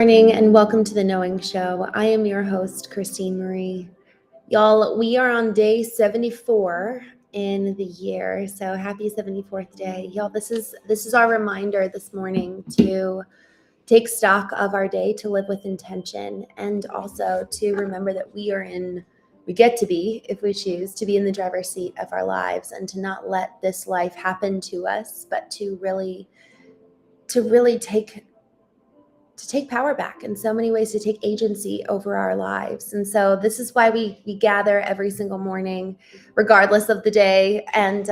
Morning and welcome to the Knowing Show. I am your host, Christene Marie. Y'all, we are on day 74 in the year. So happy 74th day. Y'all, this is our reminder this morning to take stock of our day, to live with intention, and also to remember that we get to be, if we choose, to be in the driver's seat of our lives and to not let this life happen to us, but to really take power back in so many ways, to take agency over our lives. And so this is why we gather every single morning, regardless of the day, and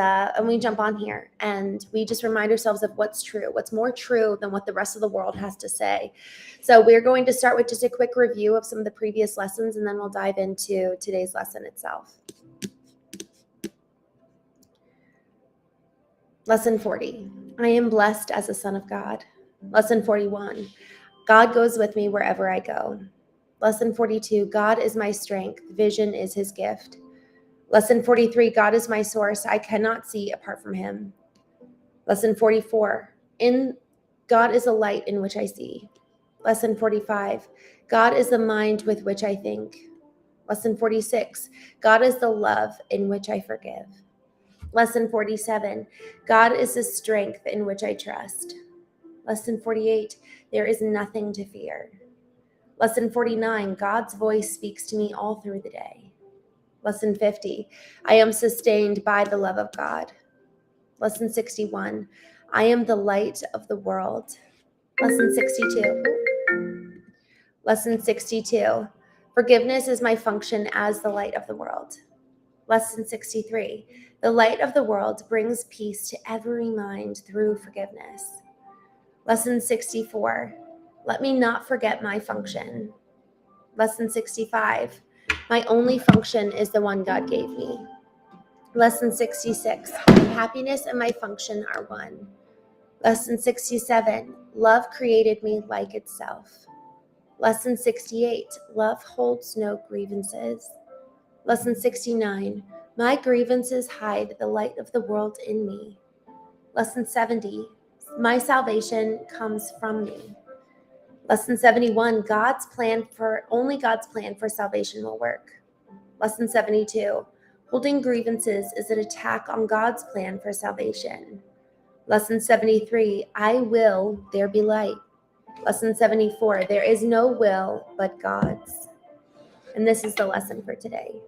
we jump on here and we just remind ourselves of what's true, what's more true than what the rest of the world has to say. So we're going to start with just a quick review of some of the previous lessons, and then we'll dive into today's lesson itself. Lesson 40, I am blessed as a son of God. Lesson 41, God goes with me wherever I go. Lesson 42, God is my strength. Vision is his gift. Lesson 43, God is my source. I cannot see apart from him. Lesson 44, God is a light in which I see. Lesson 45, God is the mind with which I think. Lesson 46, God is the love in which I forgive. Lesson 47, God is the strength in which I trust. Lesson 48, there is nothing to fear. Lesson 49, God's voice speaks to me all through the day. Lesson 50, I am sustained by the love of God. Lesson 61, I am the light of the world. Lesson 62, forgiveness is my function as the light of the world. Lesson 63, the light of the world brings peace to every mind through forgiveness. Lesson 64, let me not forget my function. Lesson 65, my only function is the one God gave me. Lesson 66, my happiness and my function are one. Lesson 67, love created me like itself. Lesson 68, love holds no grievances. Lesson 69, my grievances hide the light of the world in me. Lesson 70, my salvation comes from me. Lesson 71, only God's plan for salvation will work. Lesson 72, holding grievances is an attack on God's plan for salvation. Lesson 73, I will, there be light. Lesson 74, there is no will but God's. And this is the lesson for today.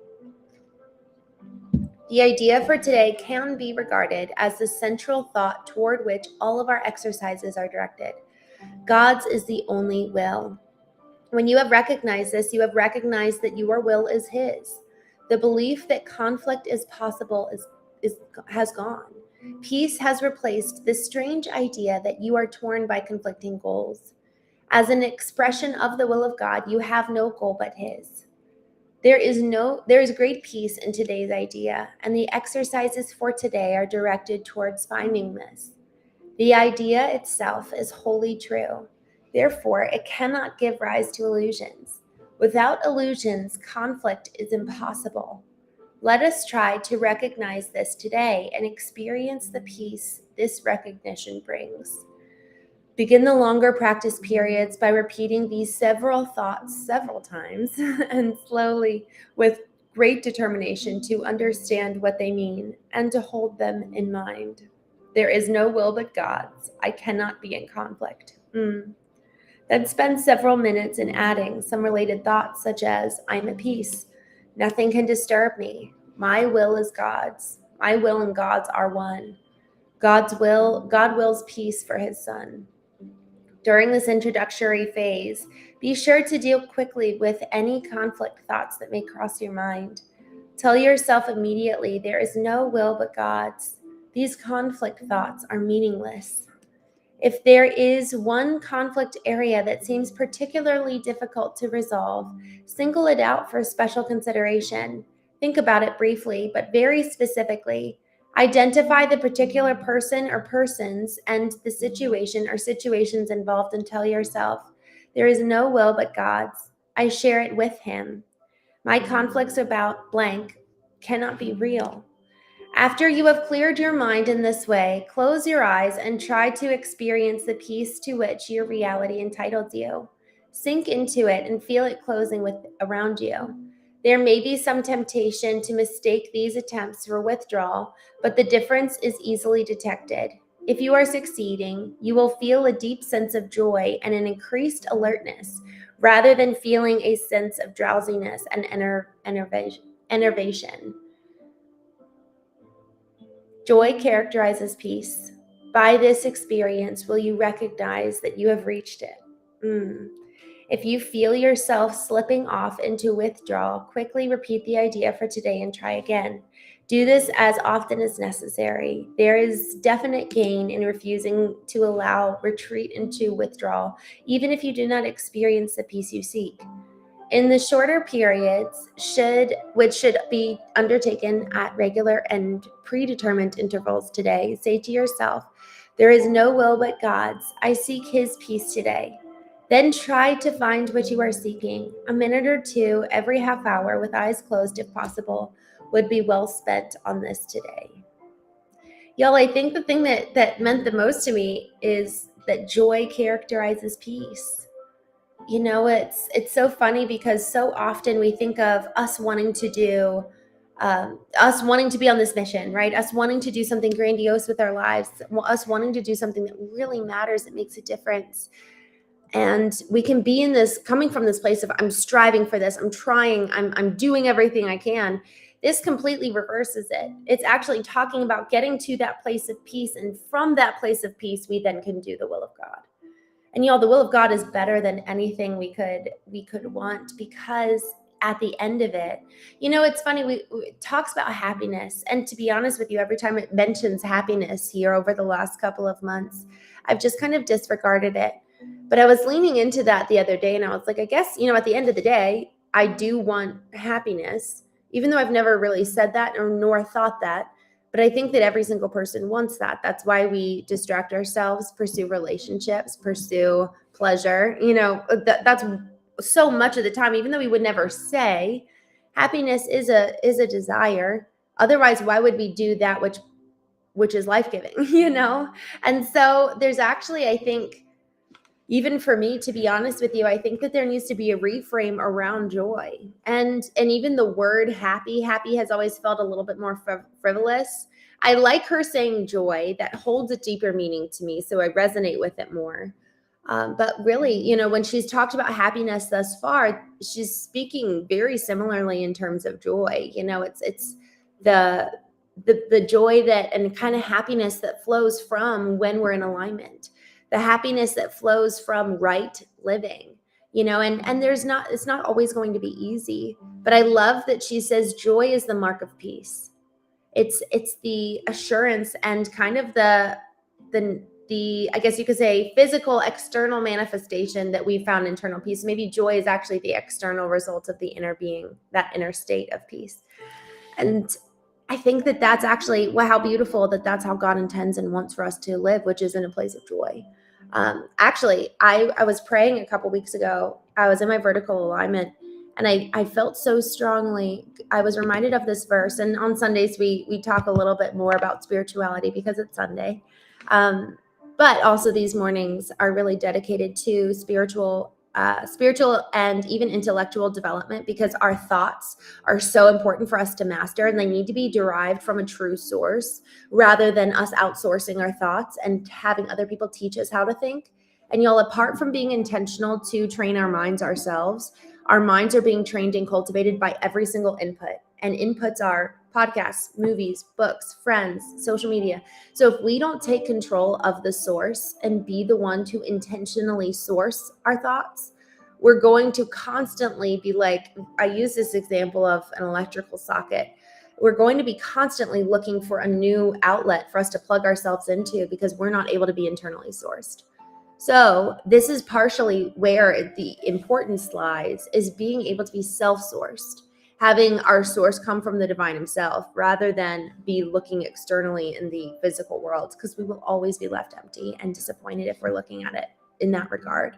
The idea for today can be regarded as the central thought toward which all of our exercises are directed. God's is the only will. When you have recognized this, you have recognized that your will is his. The belief that conflict is possible has gone. Peace has replaced this strange idea that you are torn by conflicting goals. As an expression of the will of God, you have no goal but his. There is great peace in today's idea, and the exercises for today are directed towards finding this. The idea itself is wholly true. Therefore, it cannot give rise to illusions. Without illusions, conflict is impossible. Let us try to recognize this today and experience the peace this recognition brings. Begin the longer practice periods by repeating these several thoughts several times and slowly with great determination to understand what they mean and to hold them in mind. There is no will but God's. I cannot be in conflict. Then spend several minutes in adding some related thoughts such as, I'm at peace. Nothing can disturb me. My will is God's. My will and God's are one. God wills peace for his son. During this introductory phase, be sure to deal quickly with any conflict thoughts that may cross your mind. Tell yourself immediately, there is no will but God's. These conflict thoughts are meaningless. If there is one conflict area that seems particularly difficult to resolve, single it out for special consideration. Think about it briefly, but very specifically. Identify the particular person or persons and the situation or situations involved and tell yourself, there is no will but God's. I share it with him. My conflicts about blank cannot be real. After you have cleared your mind in this way, close your eyes and try to experience the peace to which your reality entitles you. Sink into it and feel it closing around you. There may be some temptation to mistake these attempts for withdrawal, but the difference is easily detected. If you are succeeding, you will feel a deep sense of joy and an increased alertness, rather than feeling a sense of drowsiness and enervation. Joy characterizes peace. By this experience, will you recognize that you have reached it? If you feel yourself slipping off into withdrawal, quickly repeat the idea for today and try again. Do this as often as necessary. There is definite gain in refusing to allow retreat into withdrawal, even if you do not experience the peace you seek. In the shorter periods, which should be undertaken at regular and predetermined intervals today, say to yourself, there is no will but God's. I seek his peace today. Then try to find what you are seeking. A minute or two every half hour with eyes closed if possible would be well spent on this today. Y'all, I think the thing that meant the most to me is that joy characterizes peace. It's so funny because so often we think of us wanting to do, us wanting to be on this mission, right? Us wanting to do something grandiose with our lives, us wanting to do something that really matters, that makes a difference. And we can be coming from this place of, I'm striving for this, I'm trying, I'm doing everything I can. This completely reverses it. It's actually talking about getting to that place of peace. And from that place of peace, we then can do the will of God. And the will of God is better than anything we could want, because at the end of it, it's funny, it talks about happiness. And to be honest with you, every time it mentions happiness here over the last couple of months, I've just kind of disregarded it. But I was leaning into that the other day, and I was like, I guess, at the end of the day, I do want happiness, even though I've never really said that nor thought that. But I think that every single person wants that. That's why we distract ourselves, pursue relationships, pursue pleasure. That's so much of the time, even though we would never say happiness is a desire. Otherwise, why would we do that which is life-giving, And so there's actually, I think, even for me, to be honest with you, I think that there needs to be a reframe around joy. And even the word happy has always felt a little bit more frivolous. I like her saying joy. That holds a deeper meaning to me, so I resonate with it more. But really, when she's talked about happiness thus far, she's speaking very similarly in terms of joy. It's the joy that and kind of happiness that flows from when we're in alignment. The happiness that flows from right living, and it's not always going to be easy, but I love that she says joy is the mark of peace. It's the assurance and kind of the I guess you could say physical external manifestation that we found internal peace. Maybe joy is actually the external result of the inner being, that inner state of peace. And I think that that's actually how beautiful that's how God intends and wants for us to live, which is in a place of joy. Actually, I was praying a couple weeks ago. I was in my vertical alignment, and I felt so strongly. I was reminded of this verse, and on Sundays we talk a little bit more about spirituality because it's Sunday. But also these mornings are really dedicated to spiritual and even intellectual development, because our thoughts are so important for us to master, and they need to be derived from a true source rather than us outsourcing our thoughts and having other people teach us how to think. And apart from being intentional to train our minds ourselves, our minds are being trained and cultivated by every single input. And inputs are podcasts, movies, books, friends, social media. So if we don't take control of the source and be the one to intentionally source our thoughts, we're going to constantly be like, I use this example of an electrical socket. We're going to be constantly looking for a new outlet for us to plug ourselves into because we're not able to be internally sourced. So this is partially where the importance lies, is being able to be self-sourced, having our source come from the divine himself rather than be looking externally in the physical world, because we will always be left empty and disappointed if we're looking at it in that regard.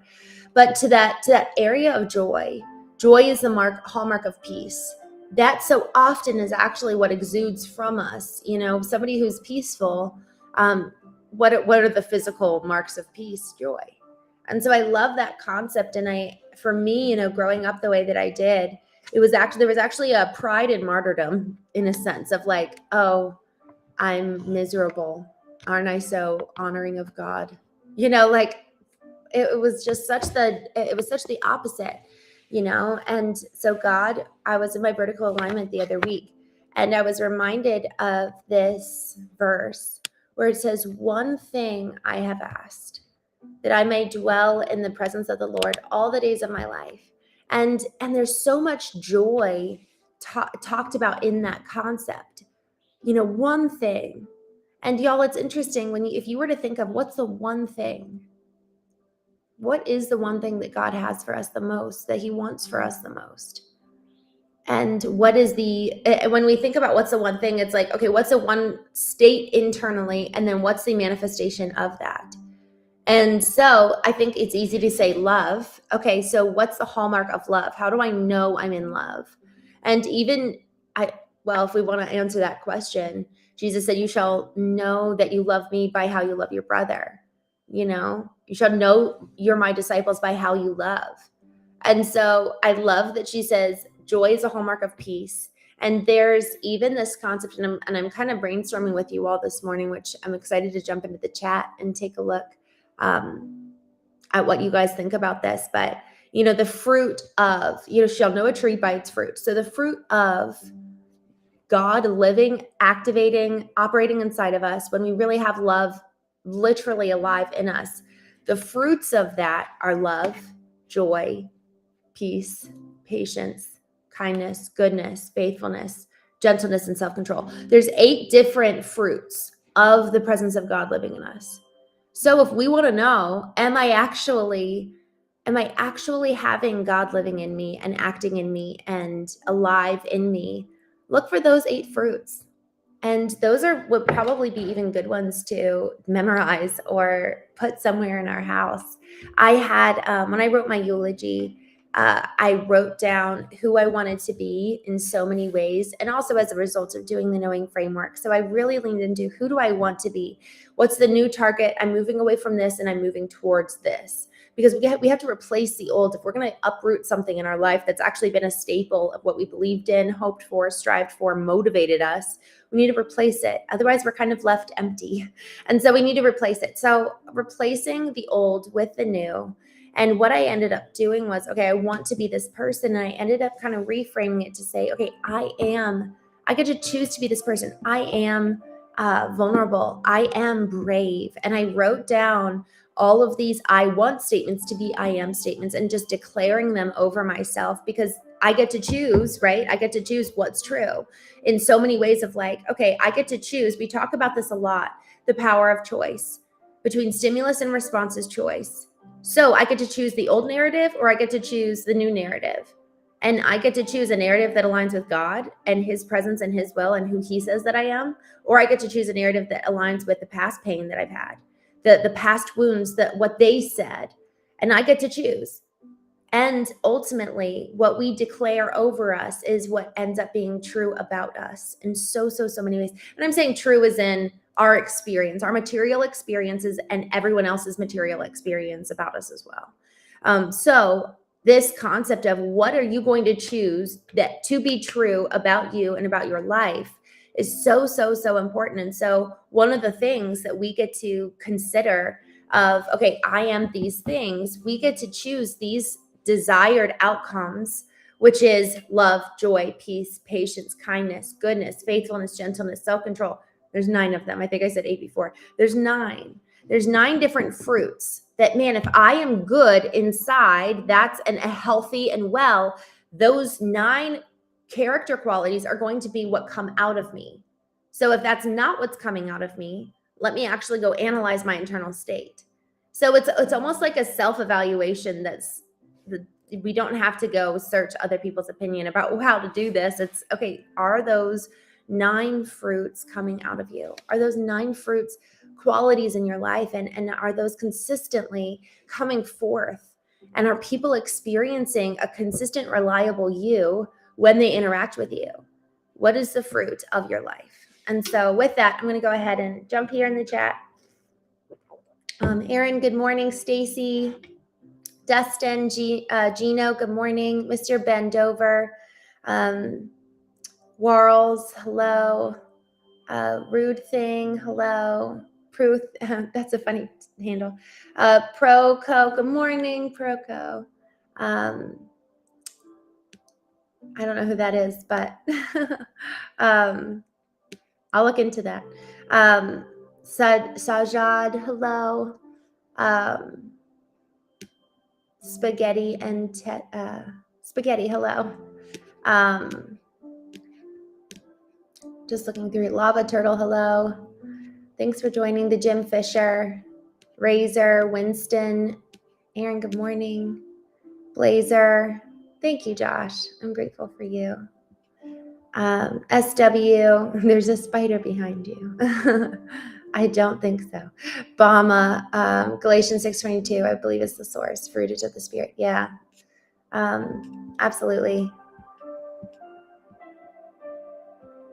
But to that area of joy is the hallmark of peace. That so often is actually what exudes from us. Somebody who's peaceful, what are the physical marks of peace? Joy. And so I love that concept. And I for me, growing up the way that I did, there was actually a pride in martyrdom, in a sense of like, oh, I'm miserable. Aren't I so honoring of God? Like it was such the opposite, And so God, I was in my vertical alignment the other week, and I was reminded of this verse where it says, "One thing I have asked, that I may dwell in the presence of the Lord all the days of my life." And there's so much joy talked about in that concept. One thing. And y'all, it's interesting if you were to think of what's the one thing, what is the one thing that God has for us the most, that he wants for us the most? And what is when we think about what's the one thing, it's like, okay, what's the one state internally? And then what's the manifestation of that? And so I think it's easy to say love. Okay, so what's the hallmark of love? How do I know I'm in love? And if we want to answer that question, Jesus said, "You shall know that you love me by how you love your brother." You shall know you're my disciples by how you love. And so I love that she says joy is a hallmark of peace. And there's even this concept, and I'm kind of brainstorming with you all this morning, which I'm excited to jump into the chat and take a look at what you guys think about this. But, the fruit of, shall know a tree by its fruit. So the fruit of God living, activating, operating inside of us, when we really have love literally alive in us, the fruits of that are love, joy, peace, patience, kindness, goodness, faithfulness, gentleness, and self-control. There's 8 different fruits of the presence of God living in us. So if we want to know, am I actually having God living in me and acting in me and alive in me? Look for those 8 fruits. And those would probably be even good ones to memorize or put somewhere in our house. I had, when I wrote my eulogy, I wrote down who I wanted to be in so many ways, and also as a result of doing the knowing framework. So I really leaned into, who do I want to be? What's the new target? I'm moving away from this and I'm moving towards this. Because we have to replace the old. If we're going to uproot something in our life that's actually been a staple of what we believed in, hoped for, strived for, motivated us, we need to replace it. Otherwise, we're kind of left empty. And so we need to replace it. So replacing the old with the new. And what I ended up doing was, okay, I want to be this person. And I ended up kind of reframing it to say, okay, I get to choose to be this person. I am vulnerable. I am brave. And I wrote down all of these I want statements to be I am statements, and just declaring them over myself, because I get to choose, right? I get to choose what's true in so many ways of like, okay, I get to choose. We talk about this a lot, the power of choice. Between stimulus and response is choice. So I get to choose the old narrative, or I get to choose the new narrative. And I get to choose a narrative that aligns with God and his presence and his will and who he says that I am. Or I get to choose a narrative that aligns with the past pain that I've had, the past wounds, what they said. And I get to choose. And ultimately, what we declare over us is what ends up being true about us in so many ways. And I'm saying true as in our experience, our material experiences, and everyone else's material experience about us as well. So this concept of what are you going to choose that to be true about you and about your life is so important. And so one of the things that we get to consider of, okay, I am these things, we get to choose these desired outcomes, which is love, joy, peace, patience, kindness, goodness, faithfulness, gentleness, self-control. There's 9 of them. I think I said 8 before. There's 9 different fruits that, man, if I am good inside, that's a healthy and well, those 9 character qualities are going to be what come out of me. So if that's not what's coming out of me, let me actually go analyze my internal state. So it's almost like a self-evaluation we don't have to go search other people's opinion about how to do this. It's okay, are those 9 fruits coming out of you? Are those 9 fruits qualities in your life? And are those consistently coming forth? And are people experiencing a consistent, reliable you when they interact with you? What is the fruit of your life? And so with that, I'm going to go ahead and jump here in the chat. Aaron, good morning. Stacy, Dustin, Gino, good morning. Mr. Bendover, Warles, hello. Rude Thing, hello. Pruth, that's a funny handle. Proco, good morning, Proco. I don't know who that is, but I'll look into that. Sajad, hello. Spaghetti and Spaghetti, hello. Just looking through. Lava Turtle, hello. Thanks for joining. The Jim Fisher, Razor, Winston, Aaron, good morning. Blazer, thank you, Josh. I'm grateful for you. SW, there's a spider behind you. I don't think so. Bama, Galatians 6:22, I believe is the source. Fruitage of the Spirit. Yeah, absolutely.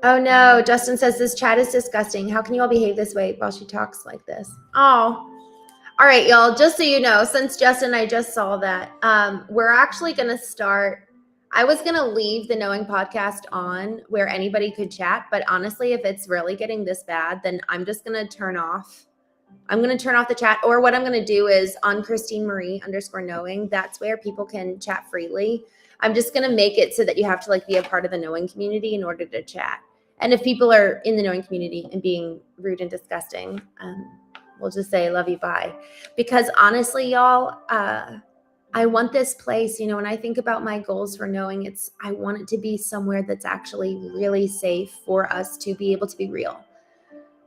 Oh no, Justin says this chat is disgusting. How can you all behave this way while she talks like this? Oh, all right, y'all, just so you know, since Justin, I just saw that, we're actually going to start. I was going to leave the Knowing podcast on where anybody could chat. But honestly, if it's really getting this bad, then I'm just going to turn off. I'm going to turn off the chat. Or what I'm going to do is on Christene Marie _knowing, that's where people can chat freely. I'm just going to make it so that you have to like be a part of the Knowing community in order to chat. And if people are in the Knowing community and being rude and disgusting, we'll just say, love you, bye. Because honestly, y'all, I want this place, when I think about my goals for Knowing, I want it to be somewhere that's actually really safe for us to be able to be real,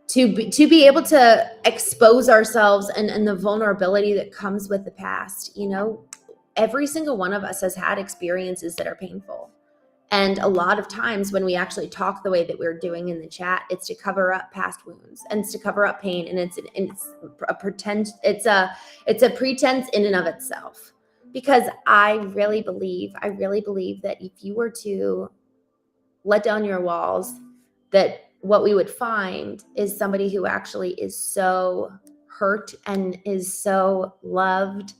to be able to expose ourselves and the vulnerability that comes with the past. Every single one of us has had experiences that are painful. And a lot of times when we actually talk the way that we're doing in the chat, it's to cover up past wounds and it's to cover up pain. And it's a pretense in and of itself. Because I really believe that if you were to let down your walls, that what we would find is somebody who actually is so hurt and is so loved,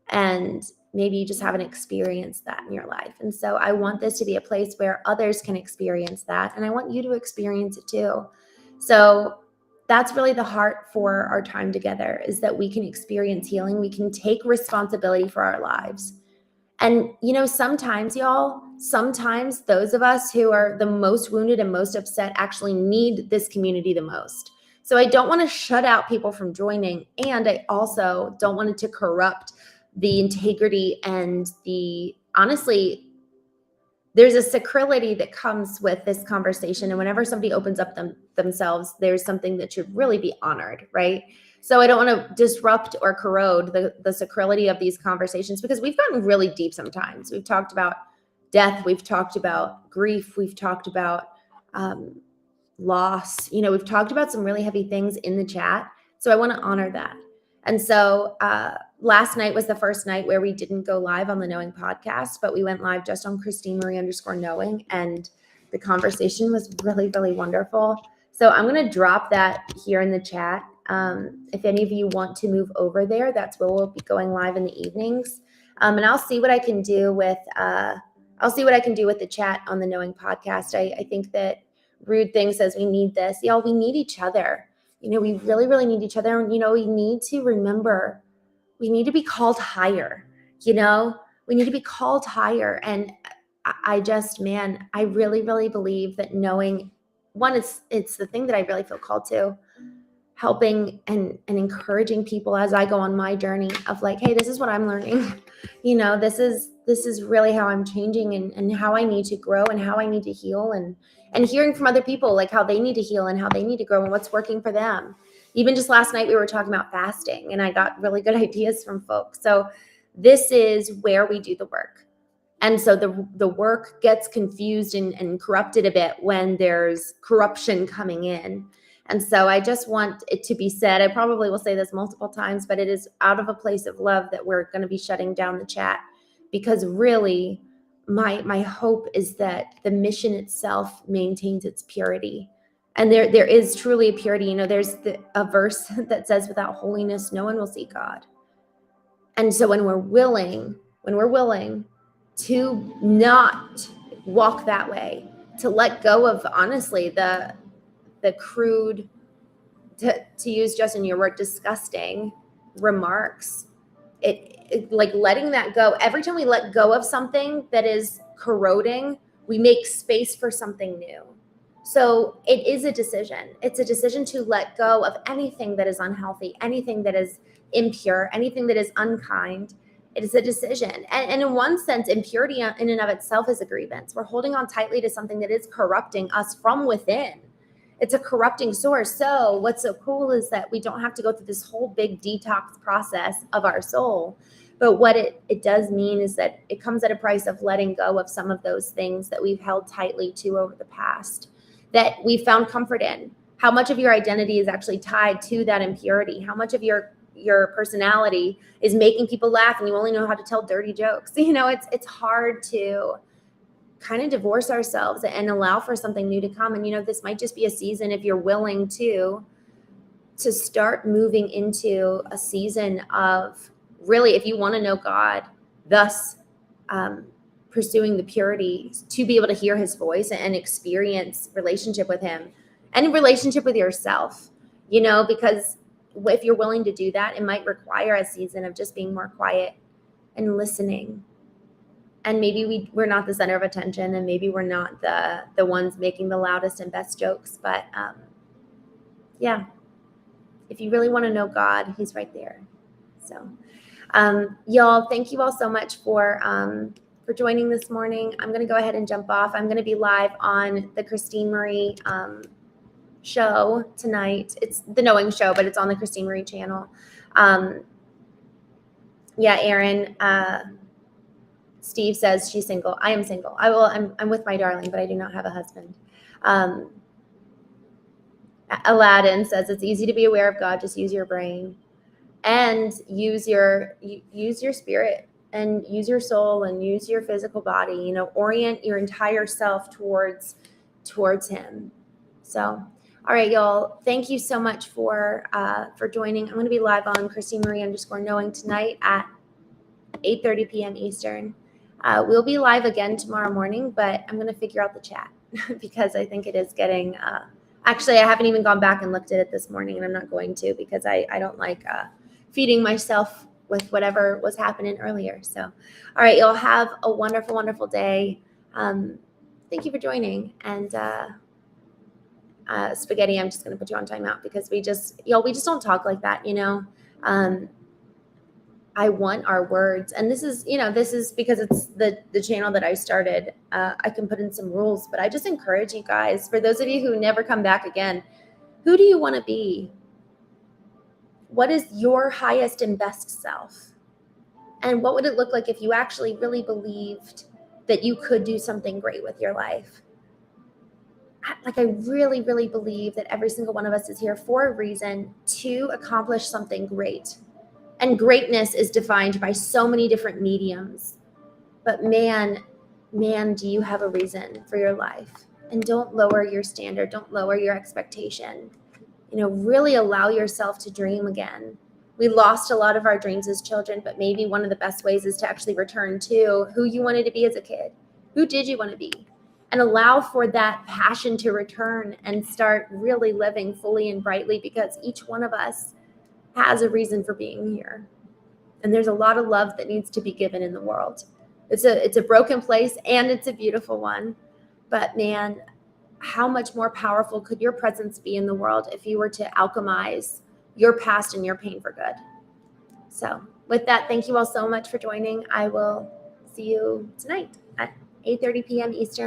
and maybe you just haven't experienced that in your life. And so I want this to be a place where others can experience that. And I want you to experience it too. So that's really the heart for our time together, is that we can experience healing. We can take responsibility for our lives. And, sometimes those of us who are the most wounded and most upset actually need this community the most. So I don't want to shut out people from joining. And I also don't want it to corrupt the integrity and honestly, there's a sacrility that comes with this conversation. And whenever somebody opens up themselves, there's something that should really be honored, right? So I don't want to disrupt or corrode the sacrility of these conversations, because we've gotten really deep sometimes. We've talked about death. We've talked about grief. We've talked about loss. We've talked about some really heavy things in the chat. So I want to honor that. And so last night was the first night where we didn't go live on the Knowing podcast, but we went live just on Christene Marie _knowing. And the conversation was really, really wonderful. So I'm going to drop that here in the chat. If any of you want to move over there, that's where we'll be going live in the evenings. And I'll see what I can do with the chat on the Knowing podcast. I think that Rude Thing says we need this. Y'all, we need each other. We really, really need each other. And, we need to remember, we need to be called higher. We need to be called higher. And I really, really believe that Knowing, one, it's the thing that I really feel called to, helping and encouraging people as I go on my journey of like, hey, this is what I'm learning. This is really how I'm changing and how I need to grow and how I need to heal, and hearing from other people, like how they need to heal and how they need to grow and what's working for them. Even just last night, we were talking about fasting, and I got really good ideas from folks. So this is where we do the work. And so the work gets confused and corrupted a bit when there's corruption coming in. And so I just want it to be said, I probably will say this multiple times, but it is out of a place of love that we're going to be shutting down the chat, because really my hope is that the mission itself maintains its purity. And there is truly a purity. There's a verse that says, without holiness, no one will see God. And so when we're willing to not walk that way, to let go of, honestly, the crude, to use, Justin, your word, disgusting remarks, it like letting that go. Every time we let go of something that is corroding, we make space for something new. So it is a decision. It's a decision to let go of anything that is unhealthy, anything that is impure, anything that is unkind. It is a decision. And in one sense, impurity in and of itself is a grievance. We're holding on tightly to something that is corrupting us from within. It's a corrupting source. So what's so cool is that we don't have to go through this whole big detox process of our soul. But what it does mean is that it comes at a price of letting go of some of those things that we've held tightly to over the past, that we found comfort in. How much of your identity is actually tied to that impurity? How much of your personality is making people laugh and you only know how to tell dirty jokes? It's hard to kind of divorce ourselves and allow for something new to come. And this might just be a season, if you're willing to start moving into a season of, really, if you want to know God, thus pursuing the purity, to be able to hear his voice and experience relationship with him and relationship with yourself, because if you're willing to do that, it might require a season of just being more quiet and listening. And maybe we're not the center of attention, and maybe we're not the ones making the loudest and best jokes. But yeah, if you really want to know God, he's right there. So y'all, thank you all so much for joining this morning. I'm going to go ahead and jump off. I'm going to be live on the Christene Marie show tonight. It's the Knowing Show, but it's on the Christene Marie channel. Yeah, Aaron. Steve says she's single. I am single. I'm with my darling, but I do not have a husband. Aladdin says it's easy to be aware of God. Just use your brain and use your spirit and use your soul and use your physical body. Orient your entire self towards him. So, all right, y'all. Thank you so much for joining. I'm going to be live on Christene Marie _knowing tonight at 8:30 p.m. Eastern. We'll be live again tomorrow morning, but I'm going to figure out the chat because I think it is getting, actually, I haven't even gone back and looked at it this morning, and I'm not going to, because I don't like feeding myself with whatever was happening earlier. So, all right, y'all, have a wonderful, wonderful day. Thank you for joining. And Spaghetti, I'm just going to put you on timeout because we just don't talk like that, I want our words. And this is because it's the channel that I started. I can put in some rules, but I just encourage you guys, for those of you who never come back again, who do you want to be? What is your highest and best self? And what would it look like if you actually really believed that you could do something great with your life? I really, really believe that every single one of us is here for a reason, to accomplish something great. And greatness is defined by so many different mediums. But man, do you have a reason for your life? And don't lower your standard. Don't lower your expectation. Really allow yourself to dream again. We lost a lot of our dreams as children, but maybe one of the best ways is to actually return to who you wanted to be as a kid. Who did you want to be? And allow for that passion to return and start really living fully and brightly, because each one of us has a reason for being here. And there's a lot of love that needs to be given in the world. It's a broken place, and it's a beautiful one. But man, how much more powerful could your presence be in the world if you were to alchemize your past and your pain for good? So with that, thank you all so much for joining. I will see you tonight at 8:30 p.m. Eastern.